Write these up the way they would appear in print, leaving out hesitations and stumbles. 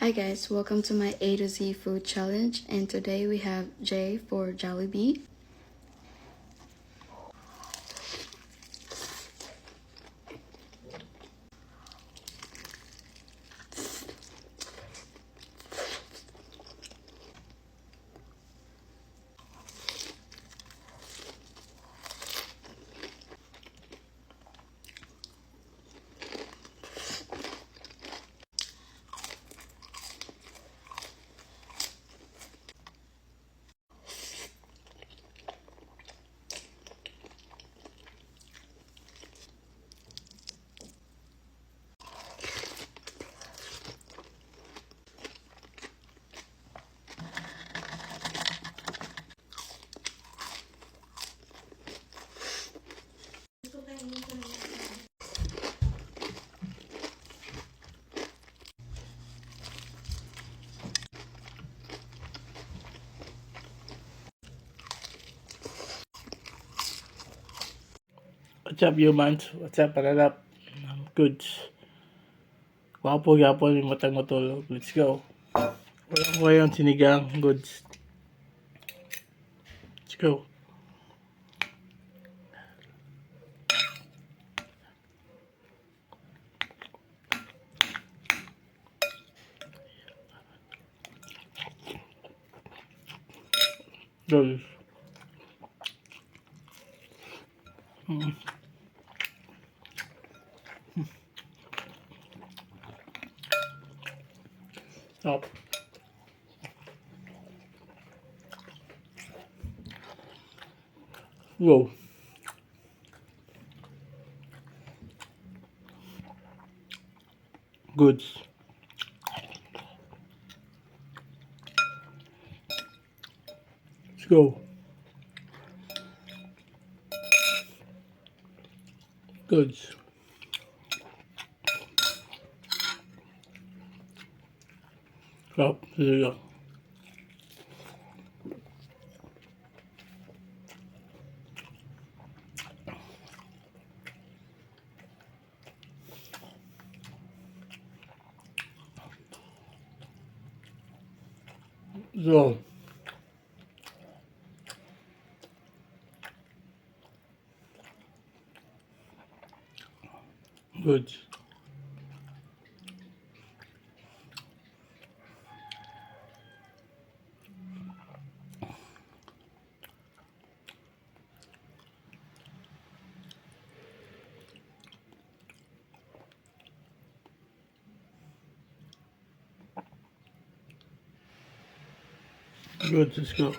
Hi guys, welcome to my A to Z food challenge, and today we have J for Jollibee. What's up, humans? What's up, palalap? Goods. Wapo yapon yung matang matulog. Let's go. Wala ko ngayon sinigang. Goods. Let's go. Goods. Stop. Go. Goods. Let's go. Goods. Stop. Here go. So. Goods. Goods. Let's go.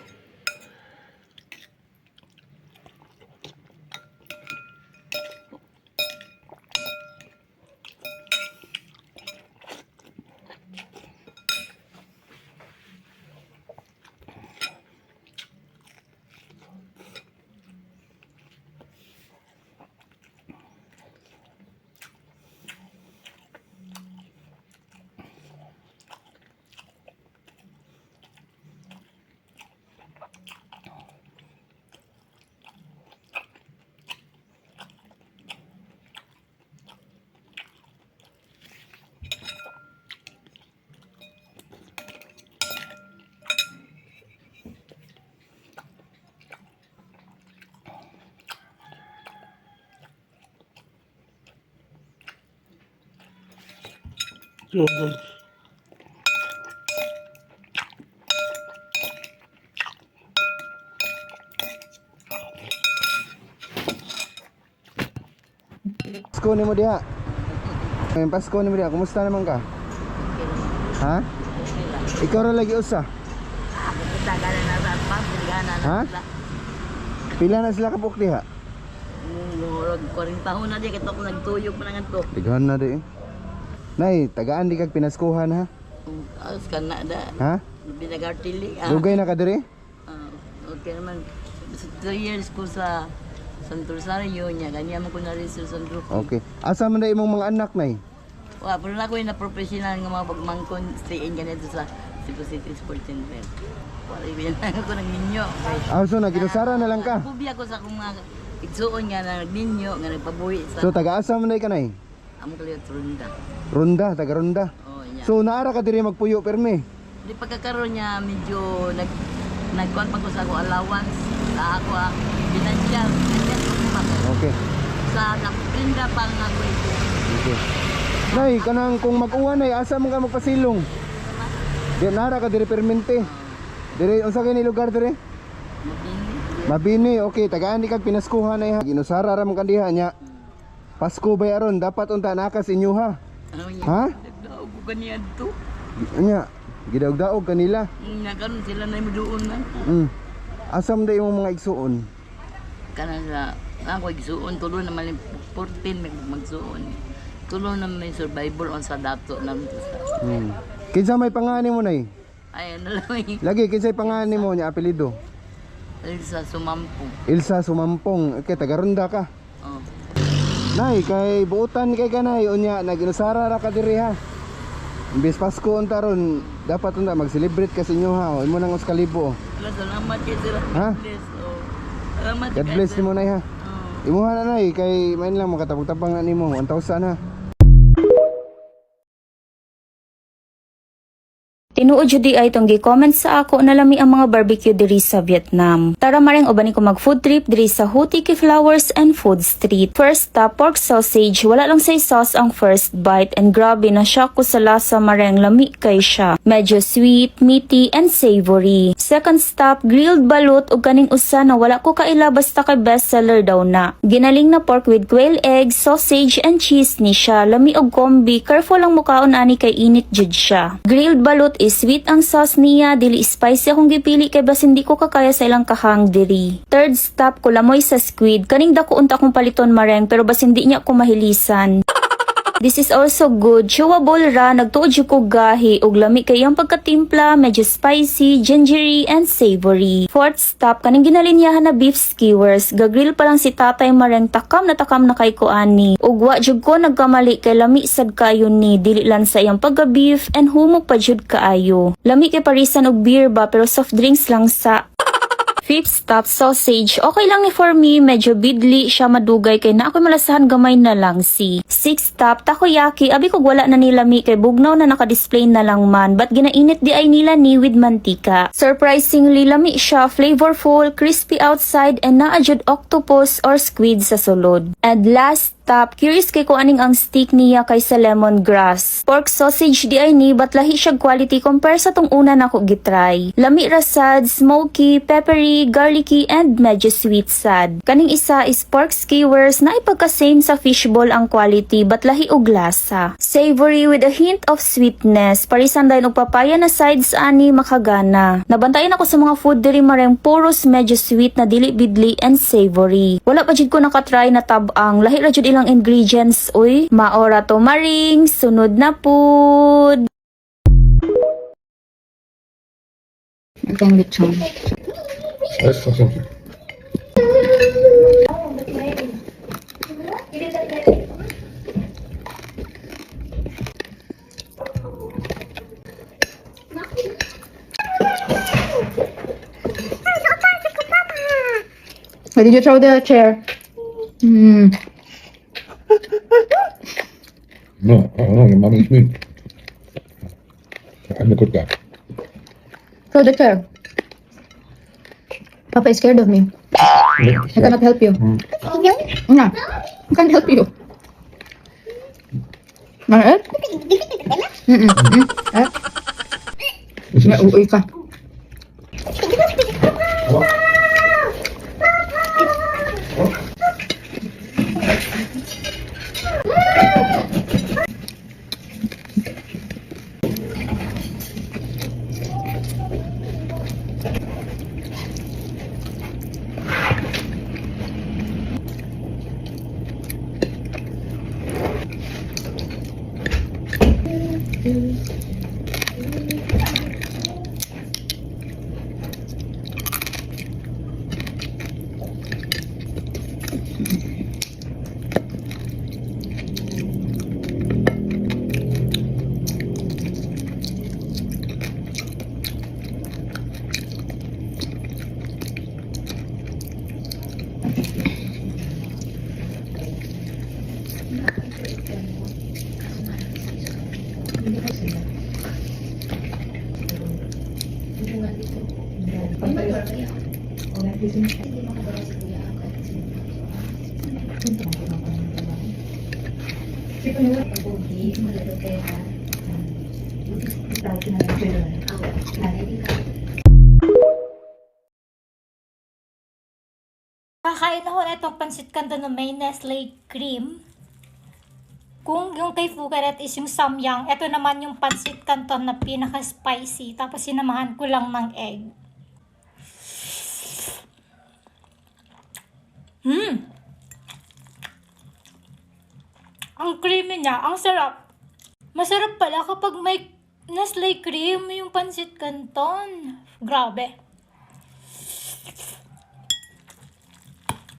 So good. Pasko ni mo diha. Ngayon Pasko ni mo diha. Kumusta naman ka? Ha? Ikaw ra lagi usa. Kita gana na sa pagana na Ha? sila. Pila na sila kapok diha? Murag 40 taon na di kitok nagtuyog pa nangan to. Tighan na di. Nay, tagaan di kag pinaskuhan ha? Alas ka na da. Ha? Binagartili. Dugay na ka diri? Okay naman. 3 years ko sa Santo Rosario niya. Ganyan mo ko na rin sa Santo. Okay. Asa man na imong mga anak nay? Wa, pero na ko yung na professional nga mga pagmangkon stay-in ganito sa Cebu City Sports Center. Wala yung ko nagninyo. Ah, so naginusara na lang ka. Pubiya ko sa akong mga igsuon nga na nagninyo, nga nagpabuhi sa So taga-asa man nay ka nay? among kaliyot Ronda. Ronda, taga Ronda. Oh, yeah. So naara ka diri magpuyo permi. Di pagkakaroon niya medyo nagkuhan pa ko sa ako allowance sa ako financial. Okay. Sa nakaprinda pa nga ko ito. Okay. Nay, kanang kung mag-uwan nay asa man ka magpasilong? Di naara ka diri permente. Diri unsa kay ni lugar diri? Mabini, okay, tagaan di kag pinaskuhan ay ha. Ginusara ra man kandiha nya. Pasko bay aron dapat unta nakas inyo ha. Ano niya? Ha? Nagdaog ko kaniya to. Nya, gidaog-daog kanila. Nga karon sila na doon man. Asam da imong mga igsuon. Kana sa ako igsuon tulo naman 14 magsuon. Tulo na may survivor on sa dato na sa. Kinsa may pangani mo nay? Ay ano lang eh. Lagi kinsay pangani mo nya apelyido? Ay sa sumampo. Ilsa Sumampong. Okay, taga-Ronda ka. Oh. Nay, kay buutan kay kanay unya naginusara ra ka diri ha. Imbes Pasko unta ron, dapat unta mag-celebrate ka sa inyo ha. O imo nang uskalibo. Salamat kay sila. Ha? Bless. Oh. Salamat God kay bless sir. nimo nay ha. Oh. Imuha na nay kay main lang makatabang-tabang na nimo 1,000 ha. Tinuod jud di ay itong gi-comment sa ako na lami ang mga barbecue diri sa Vietnam. Tara maring ubani ko mag food trip diri sa Ho Tiki Flowers and Food Street. First stop, pork sausage. Wala lang say sauce ang first bite and grabe na shock ko sa lasa maring lami kay siya. Medyo sweet, meaty and savory. Second stop, grilled balut ug kaning usa na wala ko kaila basta kay best seller daw na. Ginaling na pork with quail eggs, sausage and cheese ni siya. Lami og kombi, careful lang mukaon ani kay init jud siya. Grilled balut is sweet ang sauce niya, dili spicy akong gipili kay bas hindi ko kakaya sa ilang kahang diri. Third stop, kulamoy sa squid. Kaning dako unta akong paliton mareng pero bas hindi niya ako mahilisan. This is also good. Chewable ra, nagtuod jud ko gahi ug lami kay ang pagkatimpla, medyo spicy, gingery and savory. Fourth stop, kaning ginalinyahan na beef skewers. Gagrill pa lang si tatay mareng takam na kay ko ani. Ug wa jud ko nagkamali kay lami sad kayo ni, dili lang sa iyang pagka-beef and humok pa jud kaayo. Lami kay parisan og beer ba pero soft drinks lang sa. Fifth stop, sausage. Okay lang ni for me, medyo bidli siya madugay kay na ako'y malasahan gamay na lang si. Sixth stop, takoyaki. Abi kog wala na nila mi kay bugnaw na naka-display na lang man, but ginainit di ay nila ni with mantika. Surprisingly lami siya, flavorful, crispy outside and naadjud octopus or squid sa sulod. And last stop, curious kay ko aning ang steak niya kay sa lemongrass. Pork sausage di ay ni, but lahi siya quality compare sa tong una na ko gitry. Lami rasad, smoky, peppery, garlicky, and medyo sweet sad. Kaning isa is pork skewers na ipagka-same sa fishball ang quality, but lahi og lasa. Savory with a hint of sweetness. Parisan dahil og papaya na sides ani makagana. Nabantayan ako sa mga food diri mareng puros medyo sweet na dili bidli and savory. Wala pa jud ko nakatry na tabang. Lahi ra jud ilang ingredients, uy. Maora to maring, sunod na food. Itong lechon. Why did you throw the chair? No, I don't know. Your mom eats meat. I'm gonna cook that. Throw the chair. Papa is scared of me. I cannot help you. Yeah, I can't help you. Alright? Nauuwi ka. Kakain ako na itong pansit canton na may Nestle cream. Kung yung kay Fukaret is yung samyang, ito naman yung pansit canton na pinaka-spicy. Tapos sinamahan ko lang ng egg. Ang creamy niya, ang sarap. Masarap pala kapag may Nestle cream yung pansit canton. Grabe.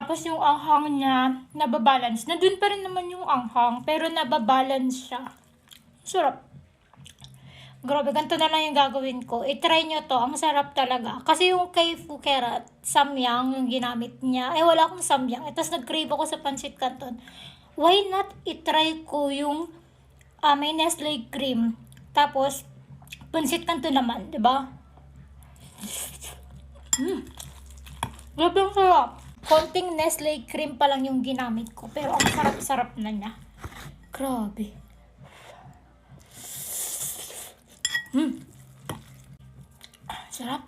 Tapos yung anghang niya, nababalance. Nandun pa rin naman yung anghang, pero nababalance siya. Sarap. Grabe, ganito na lang yung gagawin ko. I-try nyo to, ang sarap talaga. Kasi yung kay Fukaret, samyang yung ginamit niya. Wala akong samyang. Tapos nag-crave ako sa pansit canton. Why not i-try ko yung may Nestle cream. Tapos, pansit canton naman, di ba? Grabe ang sarap. Konting Nestle cream pa lang yung ginamit ko. Pero ang sarap-sarap na niya. Grabe. Sarap.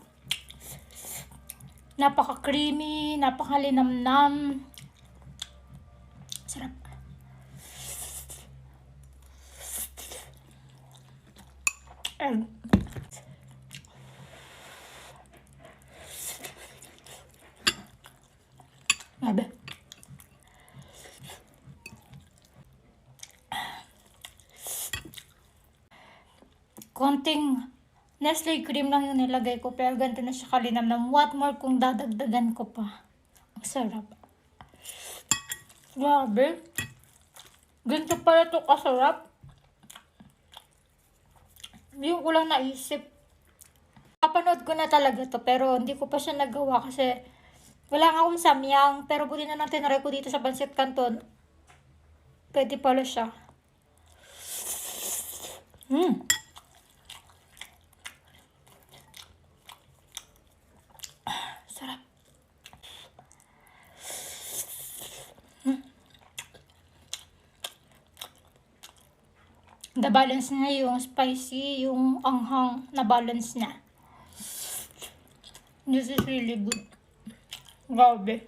Napaka-creamy, napaka-linamnam. Sarap. Egg. Grabe. Konting Nestle cream lang yung nilagay ko, pero ganito na siya kalinamnam. What more kung dadagdagan ko pa? Ang sarap. Grabe. Ganito pala ito kasarap. Hindi ko lang naisip. Kapanood ko na talaga to, pero hindi ko pa siya nagawa kasi wala nga akong samyang. Pero buti na lang tinry ko dito sa pansit canton. Pwede pala siya. Sarap. Na-balance niya yung spicy, yung anghang, na-balance niya. This is really good. Grabe.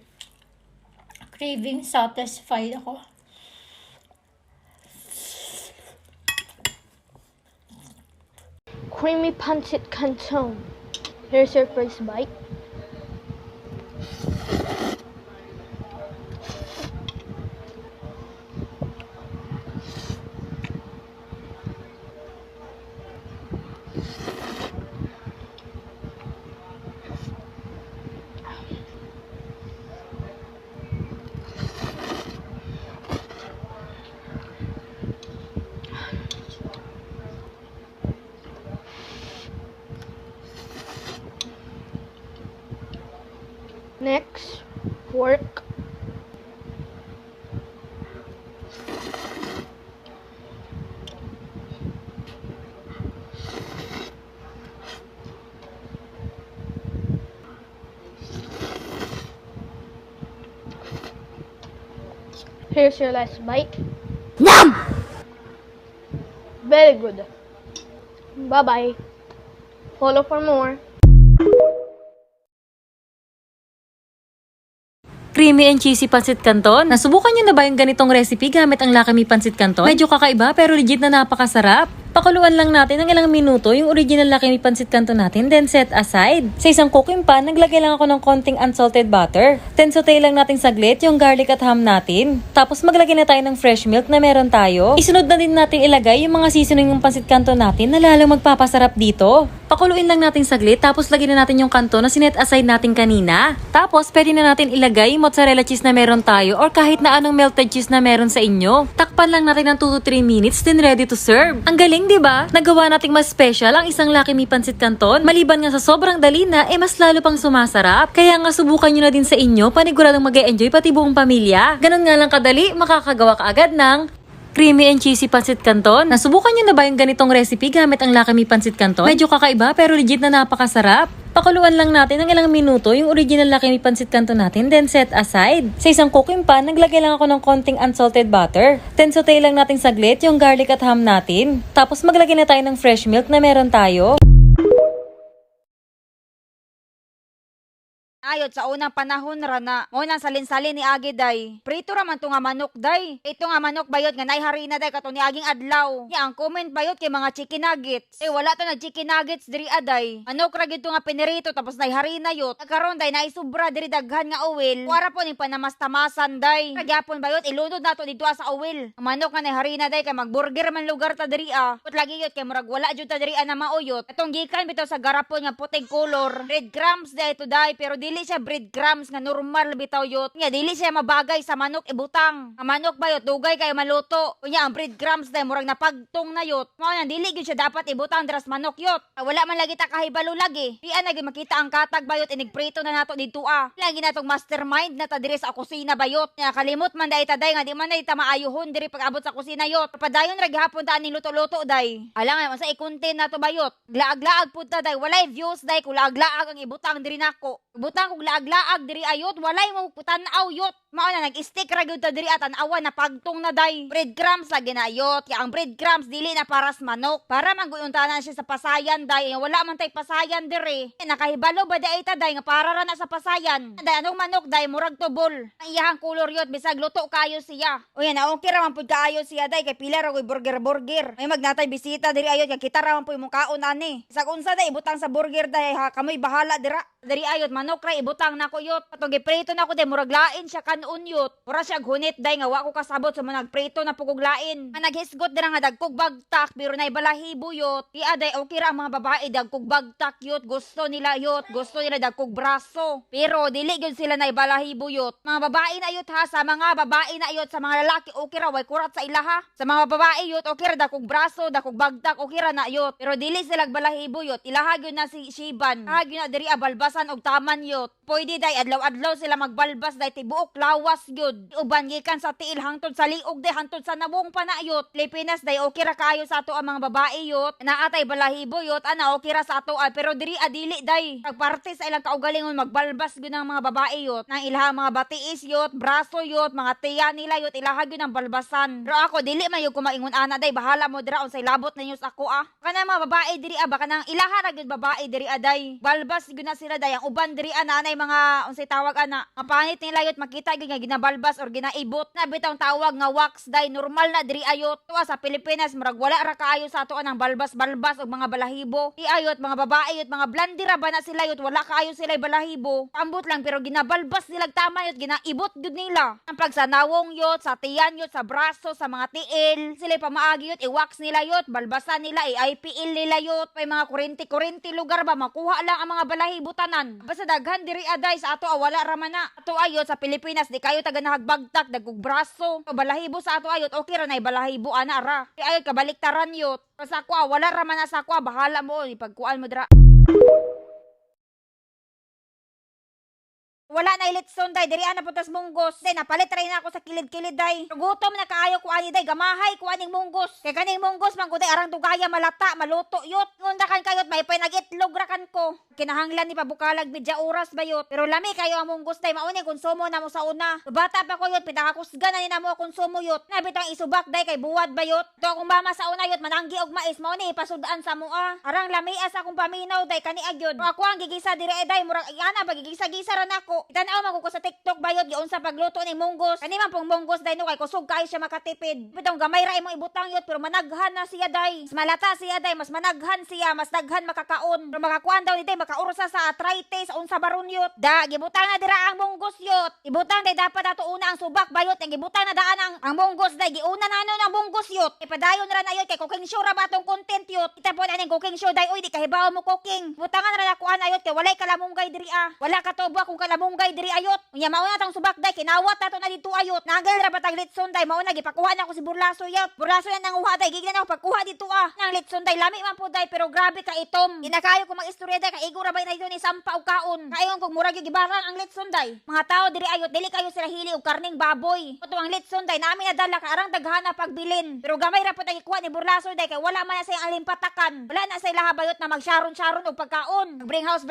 Craving satisfied ako. Creamy pancit canton. Here's your first bite. Next, pork. Here's your last bite. Yum! Very good. Bye-bye. Follow for more. Creamy and cheesy pancit canton. Nasubukan nyo na ba yung ganitong recipe gamit ang Lakami pancit canton? Medyo kakaiba pero legit na napakasarap. Pakuluan lang natin ng ilang minuto yung original Lakami pancit canton natin, then set aside. Sa isang cooking pan, naglagay lang ako ng konting unsalted butter. Then saute lang natin saglit yung garlic at ham natin. Tapos maglagay na tayo ng fresh milk na meron tayo. Isunod na din natin ilagay yung mga seasoning ng pancit canton natin na lalong magpapasarap dito. Pakuluin lang natin saglit, tapos lagyan na natin yung kanto na sinet aside natin kanina. Tapos pwede na natin ilagay yung mozzarella cheese na meron tayo or kahit na anong melted cheese na meron sa inyo. Takpan lang natin ng 2 to 3 minutes, then ready to serve. Ang galing, di ba? Nagawa nating mas special ang isang Lakami pancit canton. Maliban nga sa sobrang dali na, mas lalo pang sumasarap. Kaya nga subukan nyo na din sa inyo, paniguradong mag-e-enjoy pati buong pamilya. Ganon nga lang kadali, makakagawa ka agad ng creamy and cheesy pancit canton. Nasubukan nyo na ba yung ganitong recipe gamit ang Lakami pancit canton? Medyo kakaiba pero legit na napakasarap. Pakuluan lang natin ng ilang minuto yung original Lucky Me Pancit Canton natin, then set aside. Sa isang cooking pan, naglagay lang ako ng konting unsalted butter. Then saute lang natin saglit yung garlic at ham natin. Tapos maglagay na tayo ng fresh milk na meron tayo. Ayot sa unang panahon rana, mo nang salin-salin ni Agi day. Prito raman to nga manok day. Ito nga manok bayot nga nay harina day kato ni aging adlaw. Ya ang comment bayot kay mga chicken nuggets. Wala to nag chicken nuggets diri aday. Manok ra gid to nga pinirito tapos nay harina yot. Nagkaron day nay sobra diri daghan nga oil. Wara po ni panamastamasan day. Kagyapon bayot ilunod nato dito sa oil. Ang manok nga nay harina day kay magburger man lugar ta diri Put lagi yot kay murag wala jud ta diri na mauyot. Atong gikan bitaw sa garapon nga puting color. Red crumbs day to day pero dili siya breadcrumbs nga normal bitaw yot. Nga dili siya mabagay sa manok ibutang. Ang manok bayot dugay kayo maluto. Unya ang breadcrumbs day murag napagtong na yot. Mao nang dili gyud siya dapat ibutang dras manok yot. Wala man lagi ta kahibalo lagi. Di na gyud makita ang katag bayot inigprito na nato dito Lagi natong mastermind na ta diri sa kusina bayot. Nga kalimot man day ta day nga di man day ta maayuhon diri pag-abot sa kusina yot. Padayon ra gihapon ta ani luto-luto day. Ala nga sa i-content nato bayot. Glaag-laag pud ta day. Walay views day kung laag-laag ang ibutang diri nako. Ibutang kog laag-laag diri ayot walay mo tan-aw yot. Mao na nag-stick ra gyud ta diri at an-awan na pagtong na day. Breadcrumbs lagi na yot. Kaya ang breadcrumbs dili na paras manok. Para maguyuntanan siya sa pasayan day. Wala man tay pasayan diri. Nakahibalo ba day ta day nga para ra na sa pasayan. Day anong manok day murag tubol. Ang iyahang kulor yot bisag luto kayo siya. O yan na okay ra man pud kaayo siya day kay pila ra koy burger. May magnatay bisita diri ayot kay kita ra man pud imong kaon ani. Bisag unsa day ibutang sa burger day ha kamoy bahala dira. Diri ayot manok ra ibutang nako yot. Patong giprito nako day murag lain siya kanon yot. Mura siya hunit day nga wa ko kasabot sa mga nagprito na pugog lain. Nga naghisgot dira nga dagkog bagtak pero nay balahibo yot. Di aday okay ra ang mga babae dagkog bagtak yot. Gusto nila yot. Gusto nila dagkog braso. Pero dili gyud sila nay balahibo yot. Mga babae na yot ha. Sa mga babae na yot sa mga lalaki okay ra way kurat sa ilaha. Sa mga babae yot okay ra dagkog braso, dagkog bagtak okay ra na yot. Pero dili sila balahibo yot. Ilaha gyud na si Shiban. Ilaha gyud na diri balbasan og taman yot. Pwede day adlaw-adlaw sila magbalbas day tibuok lawas gyud. Uban gikan sa tiil hangtod sa liog day hangtod sa nabong panayot. Pilipinas day okay ra kayo sa ato ang mga babae yot. Naatay balahibo yot ana okay ra sa ato pero diri adili day. Pagparte sa ilang kaugalingon magbalbas gyud ang mga babae yot. Nang ilahang mga batiis yot, braso yot, mga tiya nila yot ilaha gyud ang balbasan. Pero ako dili man yun kumaingon ana day bahala mo dira unsay labot ninyo sa ako Kana mga babae diri baka nang ilaha ra gyud babae diri aday. Balbas gyud na sila day ang uban diri nanay mga unsay tawag ana. Ang panit nila yot makita gyud nga ginabalbas or ginaibot na bitong tawag nga wax day normal na diri ayot. Tuwa sa Pilipinas murag wala ra kaayo sa ato ang balbas-balbas og mga balahibo. Di ayot mga babae yot mga blandira ba na sila yot wala kaayo sila balahibo. Ambot lang pero ginabalbas nila tama yot ginaibot gyud nila. Ang pagsanawong yot sa tiyan yot sa braso sa mga tiil sila pamaagi yot i-wax nila yot balbasan nila i-IPL nila yot may mga kurente lugar ba makuha lang ang mga balahibo tanan. Basta daghan diri aday sa ato wala ra man na. Ato ayot sa Pilipinas di kayo taga nahagbagtak dagkog braso. Balahibo sa ato ayot okay ra nay balahibo ana ra. Di ayot kabaliktaran yot. Sa ako wala ra man na sa ako bahala mo ipagkuan mo dira. Wala na ilitson day, diri ana putas munggos. Day napalit ray na ako sa kilid-kilid day. Gutom na kaayo ko ani day, gamahay ko aning munggos. Kay kaning munggos man ko day arang dugaya malata, maluto yot. Ngunda kan kayot may pinagitlog ra kan ko. Kinahanglan ni pabukalag medya oras bayot. Pero lami kayo ang munggos day, mauni konsumo na mo sa una. Bata pa ko yot, pitakusgan na ni na mo konsumo yot. Nabitang isubak day kay buwad bayot. To akong mama sa una yot mananggi og mais, mauni ipasudan sa mua. Arang lami asa akong paminaw day kani agyod. Ako ang gigisa diri day, murag ana pagigisa-gisa ra nako. Itanaw man ko sa TikTok bayot giun sa pagluto ni munggos. Kani man pong munggos day no kay kusog kayo siya makatipid. Bitong gamay ra imong ibutang yot pero managhan na siya day. Mas malata siya day, mas managhan siya, mas daghan makakaon. Pero makakuan daw ni day makaurusa sa arthritis unsa baron yot. Da gibutang na dira ang munggos yot. Ibutang day dapat ato una ang subak bayot ang gibutang na daan ang munggos day giuna na ang munggos yot. Ipadayon ra na yot kay cooking show ra ba tong content yot. Kita po aning cooking show day oy di kahibaw mo cooking. Butangan ra nakuan ayot kay walay kalamunggay diri Wala ka tobo kung kalamunggay diri ayot. Unya mao na tong subak day kinawat nato na dito ayot. Nanggal ra batag litson day mao na gipakuha na ko si Burlaso yot. Burlaso yan nang uha day gignan ako pagkuha dito Nang litson day lami man po day pero grabe ka itom. Ginakayo ko mag-istorya day kay Igura ba na ni sampa og kaon. Kayon kung murag yung gibarang ang litson day. Mga tao diri ayot dili kayo sila hili og karning baboy. Ito ang litson day nami nadala ka arang daghana pagbilin. Pero gamay ra pud ang ikuha ni Burlasoy day kay wala man na sayang alimpatakan. Wala na sa ilaha bayot na magsharon-sharon og pagkaon. Bring house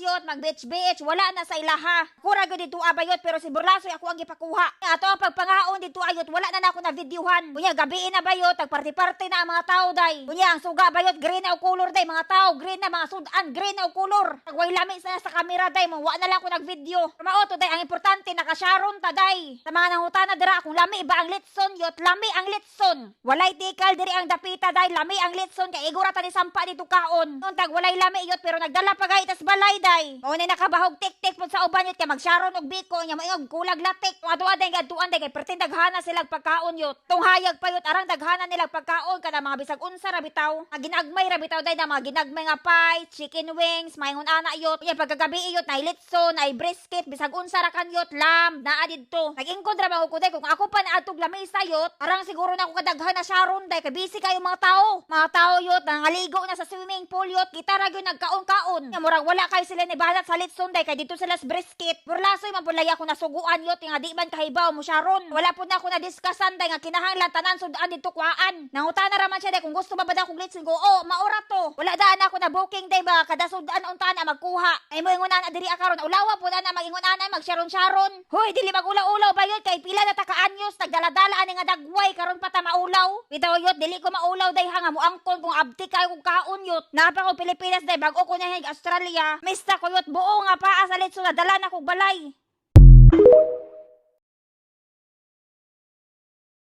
yot, mag beach wala na sa ilaha. Kura gyud dito abayot pero si Burlasoy ako ang gipakuha. Ato ang pagpangaon dito ayot wala na nako na videohan. Kunya gabi na bayot tag party-party na ang mga tao day. Kunya ang suga bayot green na og color day mga tao green na mga sudan green na og color. Tagway lami sa kamera day mo wa na lang ko nag-video. Mao to day ang importante nakasharon ta day. Sa mga nangutana dira kung lami ba ang litson yot lami ang litson. Walay tikal diri ang dapita day lami ang litson kay igura ta ni sampa dito kaon. Nun tag walay lami yot pero nagdala pa gay tas balay day. Mao ni nakabahog tik-tik pud sa uban yot kay magsharon og biko nya maingog kulag latik. Tuwa day gadtuan day kay pertin daghana sila pagkaon yot. Tong hayag pa yot arang daghana nila pagkaon kada mga bisag unsa ra bitaw. Nga ginagmay ra bitaw day na mga ginagmay nga pie, chicken wings, maingon ana yot. Nya pagkagabi yot na litson, na brisket, bisag unsa ra kan yot, lamb, naa didto. Nag-ingkod ra man ko day kung ako pa naadtog lamesa yot, arang siguro na ako kadaghan na sharon day kay busy kayo mga tao. Mga tao yot nangaligo na sa swimming pool yot, kita ra gyud nagkaon-kaon. Nya murag wala kay sila ni balat sa litson day kay dito sila sa brisket. Burlasoy man pulay ako nasuguan yot nga di man kahibaw mo sharon. Wala pud na ako na diskussan day nga kinahanglan tanan sudan dito kuhaan. Nangutana ra man siya day kung gusto ba daw kong litson ko. Oh, maura to. Wala daan ako na booking day ba kada sudan unta na magkuha. Ay mo ingon ana diri akaron ulawa pud ana magingon ana magsharon-sharon. Hoy dili magulaw-ulaw ba yot kay pila na ta ka anyos nagdala-dala ani nga dagway karon pa ta maulaw. Bitaw yot dili ko maulaw day hanga mo angkon kung abti kay kung kaon yot. Napa ko Pilipinas day bag-o ko na Australia. Mista ko yot buo nga paa sa litson na dala na kog balay.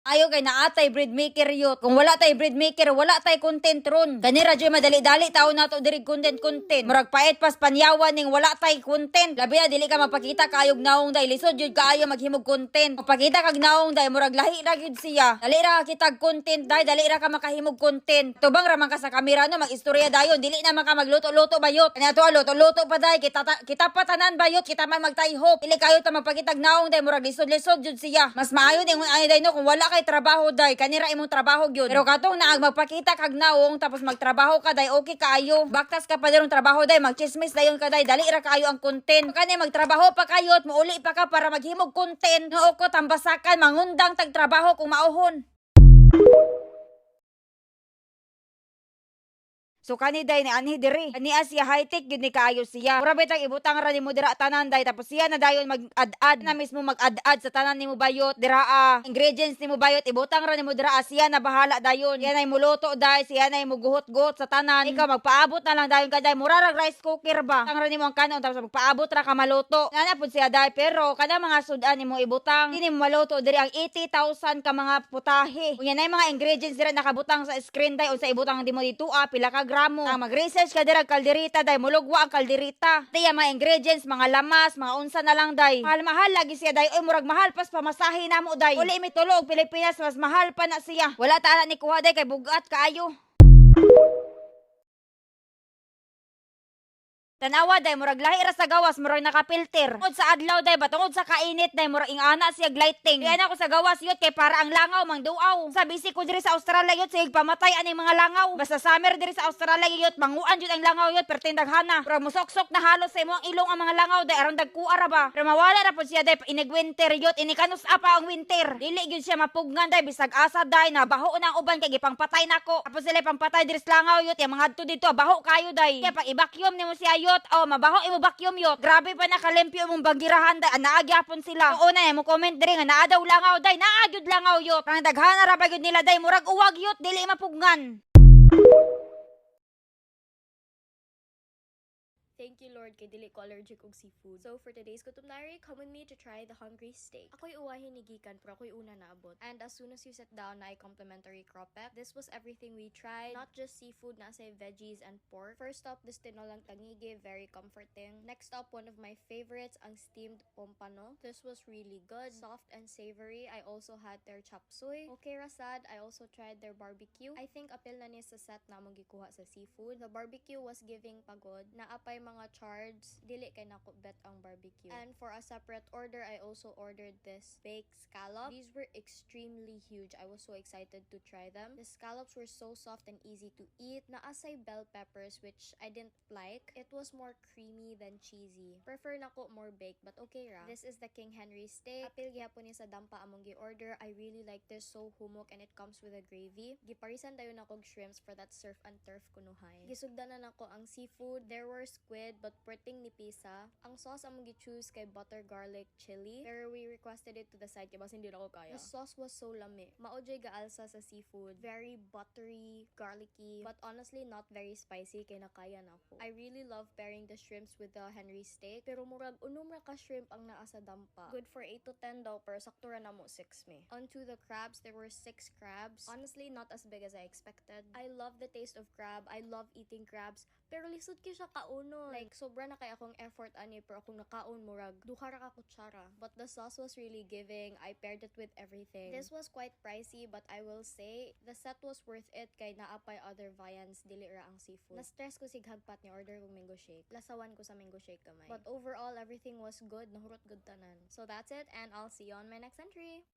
Ayo kay naatay bread maker yot. Kung wala tay bread maker, wala tay content ron. Ganira jay madali-dali tao nato diri content. Murag paet pas panyawan ning wala tay content. Labi na dili ka magpakita kayog naong day lisod jud kaayo maghimog content. Magpakita kag naong day murag lahi ra gyud siya. Dali ra kitag content day, dali ra ka makahimog content. Tubang ra man ka sa kamera no magistorya dayon, dili na man ka magluto-luto bayot. Kanya to luto-luto pa day kita pa tanan bayot, kita man magtayhop. Dili kayo ta magpakitag naong day murag lisod-lisod jud siya. Mas maayo dingon ay day no kung wala kay trabaho day kanira imong trabaho gyud pero katong naag magpakita kag naong tapos magtrabaho ka day okay kaayo baktas ka pa dirong trabaho day magchismis dayon ka day dali ra kaayo ang content kani magtrabaho pa kayot mouli pa ka para maghimog content no ko tambasakan mangundang tag trabaho kung mauhon. So kani day ni anhi diri. Kani siya high-tech gyud ni kaayo siya. Mura betang ibutang ra nimo dira tanan day tapos siya na dayon mag-add na mismo mag-add sa tanan nimo bayot dira ingredients nimo bayot ibutang ra nimo dira siya na bahala dayon. Siya na imuluto day, siya na imuguhot-guhot sa tanan. Ikaw magpaabot na lang dayon ka day. Mura ra rice cooker ba. Tang ra nimo ang kanon tapos magpaabot ra ka maluto. Nana pud siya day pero kada mga sudan nimo ibutang dili mo maluto diri ang 80,000 ka mga putahe. Unya nay mga ingredients dira nakabutang sa screen day unsa ibutang dimo dito pila ka gramo. Ang mag-research ka dira kalderita day mulugwa ang kalderita. Tiya mga ingredients, mga lamas, mga unsa na lang day. Mahal lagi siya day. Oy murag mahal pas pamasahe namo day. Uli mitulog Pilipinas mas mahal pa na siya. Wala ta ana ni kuha day kay bugat kaayo. Tanawa day murag lahi ra sa gawas murag nakapilter. Tungod sa adlaw day batungod sa kainit day murag ingana siya lighting. Kaya na ko sa gawas yot kay para ang langaw mang duaw. Sa bisi ko diri sa Australia yot sig pamatay aning mga langaw. Basta summer diri sa Australia yot manguan jud ang langaw yot pertindag hana. Pero musok-sok na halos sa imong ilong ang mga langaw day aron dagkuha ra ba. Pero mawala ra pud siya day inig winter yot inikanus apa ang winter. Dili gyud siya mapugnan day bisag asa day na baho na ang uban kay gipangpatay nako. Tapos sila pangpatay diri sa langaw yot yung mga adto dito baho kayo day. Kaya pag i-vacuum nimo siya yot oh mabaho imo vacuum yot. Grabe pa nakalimpyo mong bagirahan day. Naagapon sila. Oo na mo comment diri nga naa daw langaw day. Naa gyud langaw yot. Kang daghana ra pa gyud nila day murag uwag yot dili mapugnan. Thank you, Lord, kay dili ko allergic og seafood. So, for today's kutumnari, come with me to try the hungry steak. Ako'y uwahin ni gikan, pero ako'y una naabot. And as soon as you sit down na ay complimentary cropek, this was everything we tried. Not just seafood, nasa veggies and pork. First up, this tinolang tangige, very comforting. Next up, one of my favorites, ang steamed pompano. This was really good, soft and savory. I also had their chop suey. Okay, Rasad, I also tried their barbecue. I think apil na niya sa set na mong gikuha sa seafood. The barbecue was giving pagod. Naapay mga mga chards, dili kay nako bet ang barbecue. And for a separate order, I also ordered this baked scallop. These were extremely huge. I was so excited to try them. The scallops were so soft and easy to eat. Naasay bell peppers, which I didn't like. It was more creamy than cheesy. Prefer nako more baked, but okay ra. This is the King Henry steak. Apil gihapon ni sa dampa among gi-order. I really like this, so humok, and it comes with a gravy. Giparisan dayon ako shrimps for that surf and turf kunuhay. Gisugdanan ako ang seafood. There were squid, but perting ni pisa. Ang sauce among gi-choose kay butter garlic chili. Pero we requested it to the side kaya basta hindi na ako kaya. The sauce was so lami. Mao'jay gaalsa sa seafood. Very buttery, garlicky, but honestly not very spicy kaya nakaya na ako. I really love pairing the shrimps with the Henry steak. Pero murag unom ra ka shrimp ang naa sa dampa. Good for 8 to 10 daw, pero sakto ra na mo 6 me. Onto the crabs, there were 6 crabs. Honestly, not as big as I expected. I love the taste of crab. I love eating crabs. Pero lisod ki siya kaunon. Like, sobra na kay akong effort ani, pero akong nakaon murag duha ra ka kutsara. But the sauce was really giving. I paired it with everything. This was quite pricey, but I will say the set was worth it kay naapay other viands dili ra ang seafood. Na-stress ko sig hagpat ni order kong mango shake. Lasawan ko sa mango shake kamay. But overall, everything was good. Nahurot good tanan. So that's it, and I'll see you on my next entry.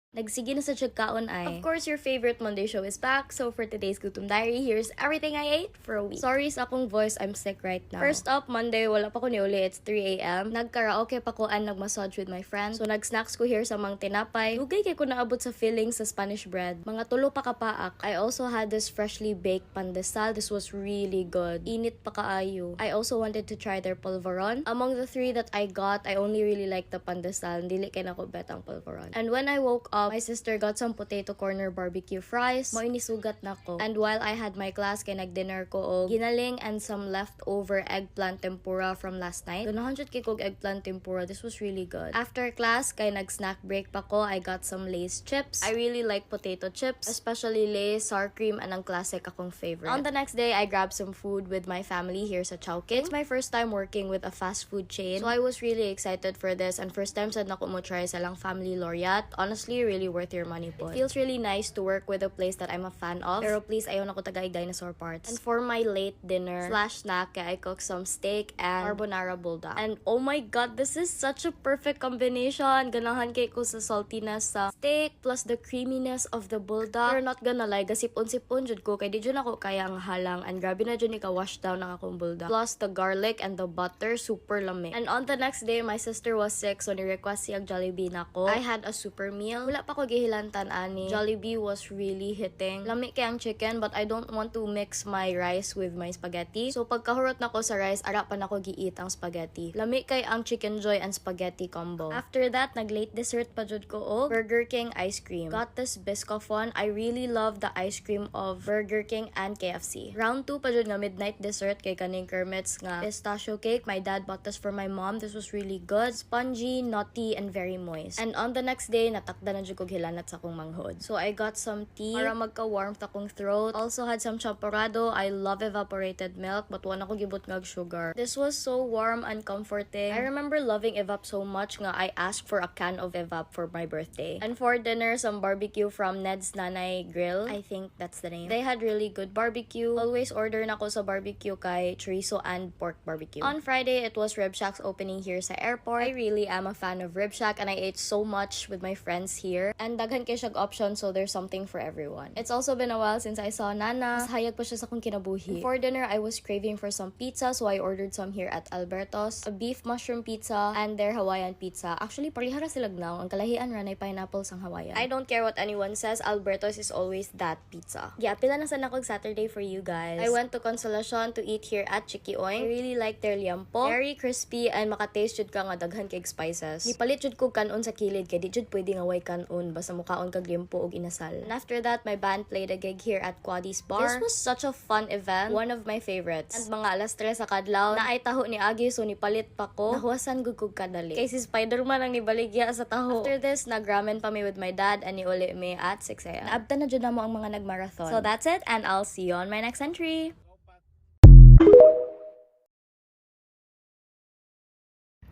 Nagsige na sa kaon ay. Of course, your favorite Monday show is back. So for today's Gutom Diary, here's everything I ate for a week. Sorry sa akong voice, I'm sick right now. First up, Monday, wala pa ko niuli. It's 3 a.m. Nagkaraoke pa ko and nagmassage with my friends. So nag-snacks ko here sa mang tinapay. Dugay kay ko naabot sa feeling sa Spanish bread. Mga tulo pa kapaak. I also had this freshly baked pandesal. This was really good. Init pa kaayo. I also wanted to try their polvoron. Among the 3 that I got, I only really liked the pandesal. Dili kay nako bet ang polvoron. And when I woke up, my sister got some potato corner barbecue fries. Mo inisugat na ko. And while I had my class, kay nag-dinner ko og ginaling and some leftover eggplant tempura from last night. Ganahan jud kay kog eggplant tempura. This was really good. After class, kay nag-snack break pa ko, I got some Lay's chips. I really like potato chips, especially Lay's sour cream and ang classic akong favorite. On the next day, I grabbed some food with my family here sa Chowking. It's my first time working with a fast food chain, so I was really excited for this, and first time sad na ko mo try sa lang family Laureate. Honestly, really worth your money po. It feels really nice to work with a place that I'm a fan of. Pero please, ayaw na ko tagay dinosaur parts. And for my late dinner / snack, I cooked some steak and carbonara bulldog. And oh my god, this is such a perfect combination. Ganahan kay ko sa saltiness sa steak plus the creaminess of the bulldog. Pero not gonna lie, gasipon-sipon jud ko kay di jud ako kaya ang halang, and grabe na jud ni ka wash down ang akong bulldog. Plus the garlic and the butter, super lami. And on the next day, my sister was sick, so ni-request siyang Jollibee nako. I had a super meal. Wala pa ko gihilantan ani. Jollibee was really hitting. Lami kay ang chicken, but I don't want to mix my rice with my spaghetti. So pagkahurot nako sa rice, ara pa nako gi-eat ang spaghetti. Lami kay ang Chicken Joy and spaghetti combo. After that, nag-late dessert pa jud ko og Burger King ice cream. Got this Biscoff one. I really love the ice cream of Burger King and KFC. Round 2 pa jud nga midnight dessert kay kaning Kermit's nga pistachio cake. My dad bought this for my mom. This was really good. Spongy, nutty, and very moist. And on the next day, natakda na jud ko hilanat sa akong manghod. So I got some tea para magka-warmth akong throat. Also had some champurrado. I love evaporated milk, but wala ko gibot ngag sugar. This was so warm and comforting. I remember loving Evap so much nga I asked for a can of Evap for my birthday. And for dinner, some barbecue from Ned's Nanay Grill. I think that's the name. They had really good barbecue. Always order na ko sa barbecue kay chorizo and pork barbecue. On Friday, it was Rib Shack's opening here sa airport. I really am a fan of Rib Shack, and I ate so much with my friends here. And daghan kay siyang option, so there's something for everyone. It's also been a while since I saw Nana. Mas hayag pa siya sa akong kinabuhi. For dinner, I was craving for some pizza, so I ordered some here at Alberto's. A beef mushroom pizza and their Hawaiian pizza. Actually, parihara sila gnaw. Ang kalahian ra nay pineapple sang Hawaiian. I don't care what anyone says, Alberto's is always that pizza. Yeah, pila na sa nakog Saturday for you guys. I went to Consolacion to eat here at Chiki Oing. I really like their liampo. Very crispy and makataste jud ka nga daghan kay spices. Gipalit jud ko kanon sa kilid kay di jud pwede nga way kanon basta mukaon kag liampo og inasal. And after that, my band played a gig here at Quaddy's Bar. This was such a fun event. One of my favorites. And mga alas 3 sa kadlaw, naay taho ni Agi, so nipalit pa ko. Nahuwasan gugug kadali. Kay si Spider-Man ang nibaligya sa taho. After this, nag-ramen pa mi with my dad and niuli mi at 6 a.m. Naabta na jud mo ang mga nag-marathon. So that's it, and I'll see you on my next entry.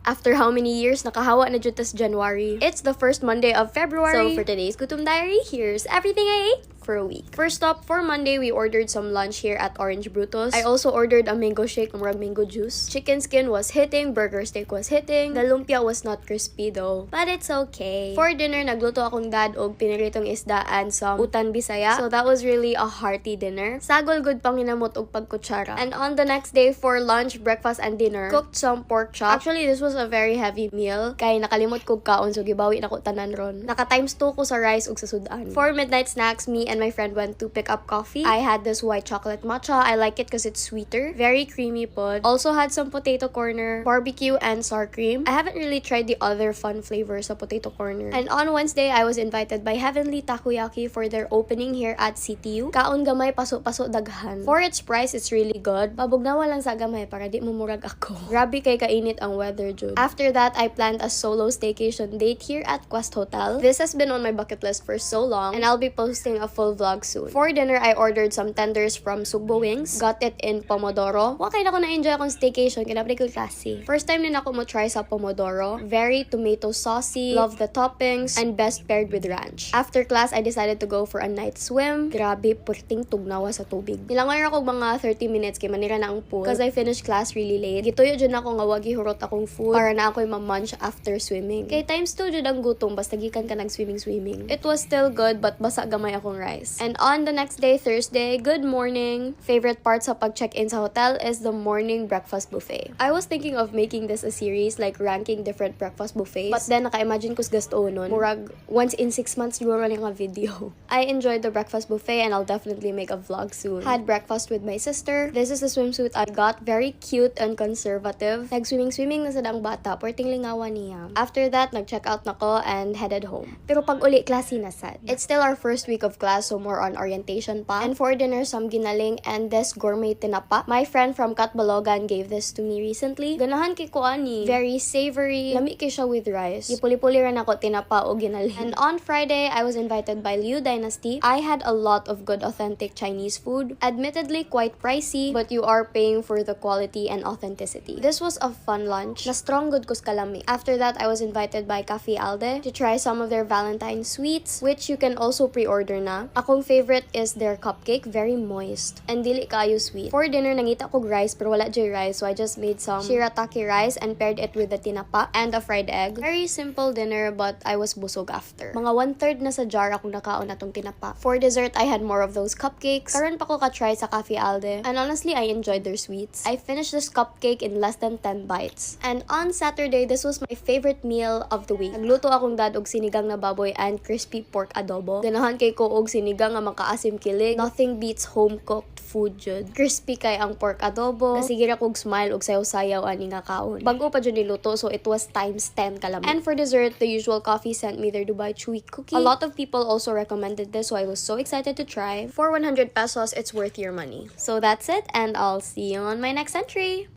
After how many years, nakahawa na jud tas January. It's the first Monday of February. So for today's Gutom Diary, here's everything I ate for a week. First up, for Monday, we ordered some lunch here at Orange Brutos. I also ordered a mango shake ng mango juice. Chicken skin was hitting, burger steak was hitting. The lumpia was not crispy though, but it's okay. For dinner, nagluto akong dad og piniritong isda and some utan bisaya. So that was really a hearty dinner. Sagol good pang hinamot og pagkutsara. And on the next day for lunch, breakfast, and dinner, cooked some pork chop. Actually, this was a very heavy meal. Kay nakalimot kog kaon so gibawi na ko tanan ron. Naka times 2 ko sa rice ug sa sudan. For midnight snacks, me and my friend went to pick up coffee. I had this white chocolate matcha. I like it because it's sweeter. Very creamy pod. Also had some potato corner, barbecue, and sour cream. I haven't really tried the other fun flavors sa potato corner. And on Wednesday, I was invited by Heavenly Takoyaki for their opening here at CTU. Kaon gamay, paso-paso daghan. For its price, it's really good. Pabugnawa lang sa gamay para di mumurag ako. Grabe kay kainit ang weather jud. After that, I planned a solo staycation date here at Quest Hotel. This has been on my bucket list for so long, and I'll be posting a full vlog soon. For dinner, I ordered some tenders from Sugbo Wings. Got it in Pomodoro. Wakay na ko na-enjoy akong staycation. Kinapri ko klase. First time din ako mo try sa Pomodoro. Very tomato saucy. Love the toppings. And best paired with ranch. After class, I decided to go for a night swim. Grabe, purting tugnawa sa tubig. Nilangoy ako mga 30 minutes kay manira na ang pool. Because I finished class really late. Gituyo dyan ako nga wagi hurot akong food para na ako'y mamunch after swimming. Kay times 2 dyan ang gutom basta gikan ka nag-swimming. It was still good but basa gamay akong rice. And on the next day, Thursday, good morning. Favorite part sa pag-check-in sa hotel is the morning breakfast buffet. I was thinking of making this a series like ranking different breakfast buffets. But then naka-imagine ko's gasto nun. Murag once in 6 months siguro lang nga video. I enjoyed the breakfast buffet and I'll definitely make a vlog soon. Had breakfast with my sister. This is the swimsuit I got. Very cute and conservative. Nag-swimming na sa daang bata. Porting lingawan niya. After that, nag-check out na ko and headed home. Pero pag uli, klase na sad. It's still our first week of class, so more on orientation pa. And for dinner, some ginaling and this gourmet tinapa. My friend from Catbalogan gave this to me recently. Ganahan kay ko ani. Very savory. Lami kay siya with rice. Gipuli-puli rin ako tinapa o ginaling. And on Friday, I was invited by Liu Dynasty. I had a lot of good authentic Chinese food. Admittedly quite pricey, but you are paying for the quality and authenticity. This was a fun lunch. Na strong good kus kalami. After that, I was invited by Cafe Alde to try some of their Valentine sweets, which you can also pre-order na. Akong favorite is their cupcake, very moist and dili kaayo sweet. For dinner, nangita ko rice pero wala jay rice, so I just made some shirataki rice and paired it with the tinapa and a fried egg. Very simple dinner, but I was busog after. Mga 1/3 na sa jar akong nakaon atong tinapa. For dessert, I had more of those cupcakes. Karon pa ko ka-try sa Cafe Alde, and honestly, I enjoyed their sweets. I finished this cupcake in less than 10 bites. And on Saturday, this was my favorite meal of the week. Nagluto akong dad og sinigang na baboy and crispy pork adobo. Ganahan kay ko og sinigang nga makaasim kilig. Nothing beats home-cooked food jud. Crispy kay ang pork adobo. Nasigira kog smile og sayaw-sayaw ani nga kaon. Bago pa jud niluto, so it was times 10 kalami. And for dessert, the usual coffee sent me their Dubai Chewy cookie. A lot of people also recommended this, so I was so excited to try. For 100 pesos, it's worth your money. So that's it, and I'll see you on my next entry.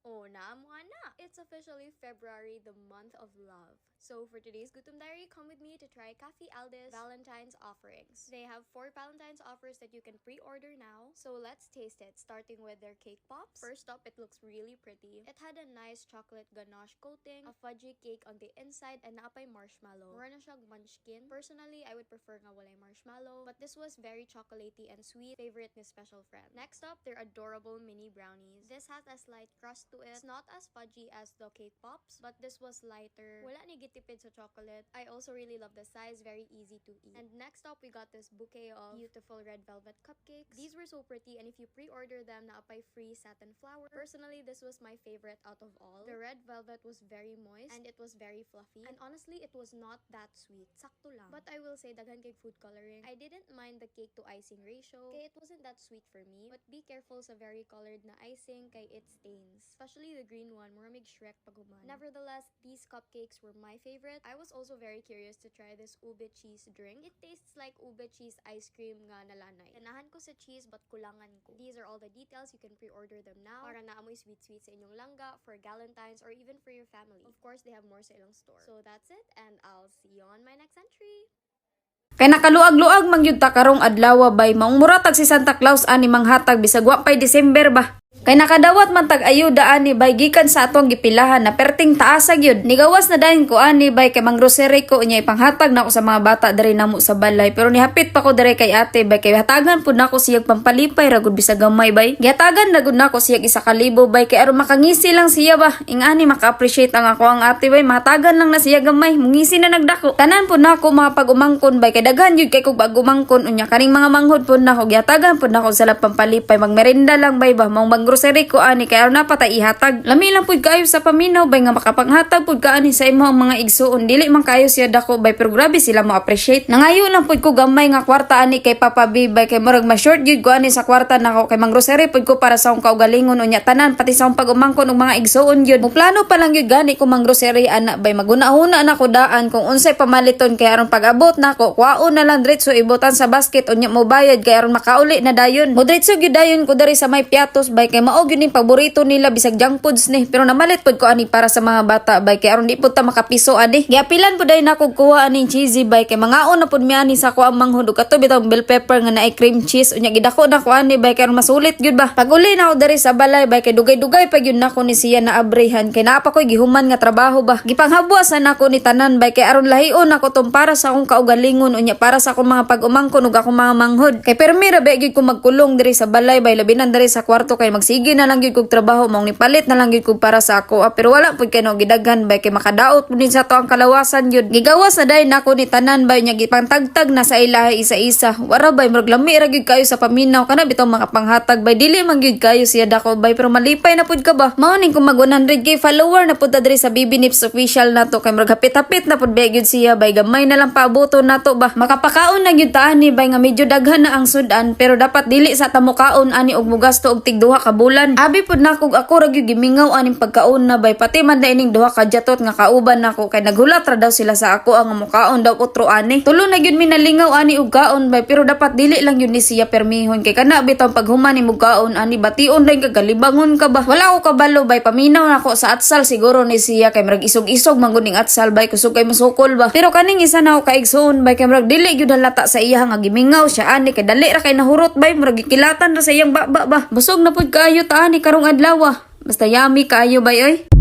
Oh, naamo na. It's officially February, the month of love. So for today's Gutom Diary, come with me to try Cafe Alde's Valentine's offerings. They have 4 Valentine's offers that you can pre-order now. So let's taste it, starting with their cake pops. First up, it looks really pretty. It had a nice chocolate ganache coating, a fudgy cake on the inside, and naapay marshmallow. Mura na siyang munchkin. Personally, I would prefer nga walay marshmallow, but this was very chocolatey and sweet. Favorite ni special friend. Next up, their adorable mini brownies. This has a slight crust to it. It's not as fudgy as the cake pops, but this was lighter. Wala ni gitipid sa chocolate. I also really love the size, very easy to eat. And next up, we got this bouquet of beautiful red velvet cupcakes. These were so pretty, and if you pre-order them, naapay free satin flower. Personally, this was my favorite out of all. The red velvet was very moist, and it was very fluffy. And honestly, it was not that sweet. Sakto lang. But I will say, daghan kay food coloring. I didn't mind the cake to icing ratio, kay it wasn't that sweet for me. But be careful sa very colored na icing, kay it stains. Especially the green one, muramig Shrek paguman. Nevertheless, these cupcakes were my favorite. I was also very curious to try this ube cheese drink. It tastes like ube cheese ice cream nga nalanay. Ganahan ko sa cheese but kulangan ko. These are all the details. You can pre-order them now para naamoy sweet-sweet sa inyong langga, for Galentine's, or even for your family. Of course, they have more sa ilang store. So that's it, and I'll see you on my next entry. Kay nakaluag-luag mangyud ta karong adlaw bay maong muratag si Santa Claus ani manghatag bisag wa pay December ba. Kay nakadawat man tag ayuda ani bay gikan sa atong gipilahan na perting taasag yun. Nigawas na dahin ko ani bay kay mang grocery ko unya ipanghatag na ako sa mga bata diri namo sa balay. Pero nihapit pa ko diri kay ate bay kay hatagan pud nako siyag pampalipay ra gud bisag gamay bay. Gihatagan na gud nako siyag 1,000 bay kay aron makangisi lang siya ba. Ingani maka-appreciate ang ako ang ate bay. Mahatagan lang na siya gamay. Mungisi na nagdako. Tanan pud nako mga pag-umangkon bay kay daghan jud kay kog pag-umangkon unya kaning mga manghod pud nako gihatagan pud nako sa pampalipay magmerenda lang bay ba mang grocery ko ani kay aron napatay ihatag. Lami lang pud kaayo sa paminaw bay nga makapanghatag pud ka ani sa imo ang mga igsuon. Dili man kaayo siya dako bay pero grabe sila mo appreciate. Nangayo lang pud ko gamay nga kwarta ani kay Papa B bay kay murag ma-short gyud ko ani sa kwarta nako kay mang grocery pud ko para sa akong kaugalingon unya tanan pati sa akong pag-umangkon og mga igsuon gyud. Mo plano pa lang gyud gani ko mang grocery ana bay maguna-una na ko daan kung unsay pamaliton kay aron pag-abot nako kuwaon na lang diretso ibutan sa basket unya mo bayad kay aron makauli na dayon. Mo diretso gyud dayon ko diri sa may piatos bay kay mao gyud ni paborito nila bisag junk foods ni pero namalit pud ko ani para sa mga bata bay kay aron di pud ta makapiso ani. Giapilan pud ay nako kuha ani cheesy bay kay mangaon na pud mi ani sa ko ang manghud ug kato bitaw bell pepper nga naay cream cheese unya gidako na ko ani bay kay aron masulit gyud ba. Pag uli na ako diri sa balay bay kay dugay-dugay pa gyud nako ni siya na abrehan kay naa pa koy gihuman nga trabaho ba. Gipanghabuasan nako ni tanan bay kay aron lahion nako tong para sa akong kaugalingon unya para sa akong mga pag-umangkon ug akong mga manghod. Kay permi ra bay gyud ko magkulong diri sa balay bay labinan diri sa kwarto kay magsige na lang gyud kog trabaho mong nipalit na lang gyud kog para sa ako pero wala pud kay no gidaghan bay kay makadaot pud din sa to ang kalawasan gyud. Gigawas na dai nako ni tanan bay nya gipangtagtag na sa ilahi isa-isa. Wara bay murag lami ra gyud kayo sa paminaw kana bitaw makapanghatag bay dili man gyud kayo siya dako bay pero malipay na pud ka ba. Mao ning kung mag 100k follower na pud ta diri sa BB Nips official nato kay murag hapit-hapit na pud bay gyud siya bay gamay na lang paaboton nato ba. Makapakaon na gyud ta ani bay nga medyo daghan na ang sudan pero dapat dili sa tamukaon ani og mugasto og tig 2 ka bulan. Abi pud nako ako ra gyud gimingaw aning pagkaon na bay pati man da ining 2 ka jatot nga kauban nako kay naghulat ra daw sila sa ako ang mukaon daw utro ani. Tulo na gyud minalingaw ani og kaon bay pero dapat dili lang yun ni siya permihon kay kana bitaw paghuman ni mukaon ani bation lang kagalibangon ka ba. Wala ko kabalo bay paminaw nako sa atsal siguro ni siya kay murag isog-isog manguning atsal bay kusog kay musukol ba. Pero kaning isa na ako kaigsoon bay kay murag dili gyud halata sa iya nga gimingaw siya ani kay dali ra kay nahurot bay murag gikilatan ra sa iyang baba ba. Busog na pud kaayo ta ani karong adlaw. Basta yummy kaayo bay oy.